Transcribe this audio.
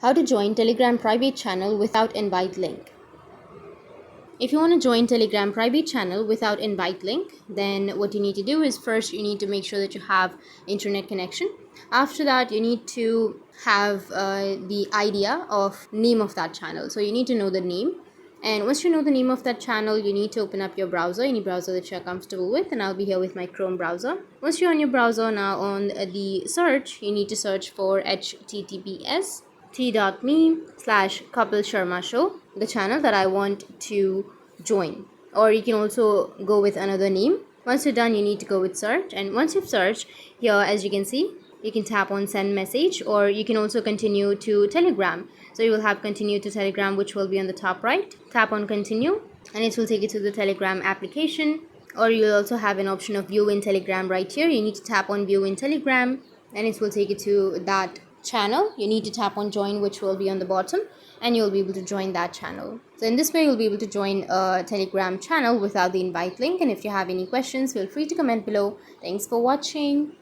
How to join Telegram private channel without invite link. If you want to join Telegram private channel without invite link, then what you need to do is first you need to make sure that you have internet connection. After that, you need to have the idea of name of that channel. So you need to know the name. And once you know the name of that channel, you need to open up your browser, any browser that you're comfortable with. And I'll be here with my Chrome browser. Once you're on your browser, now on the search, you need to search for https t.me/Kapil Sharma Show, the channel that I want to join. Or you can also go with another name. Once you're done, you need to go with search. And once you've searched, here as you can see, you can tap on send message, or you can also continue to Telegram. So you will have continue to Telegram, which will be on the top right. Tap on continue and it will take you to the Telegram application. Or you'll also have an option of view in Telegram right here. You need to tap on view in Telegram and it will take you to that channel. You need to tap on join, which will be on the bottom, and you'll be able to join that channel. So in this way, you'll be able to join a Telegram channel without the invite link. And if you have any questions, feel free to comment below. Thanks for watching.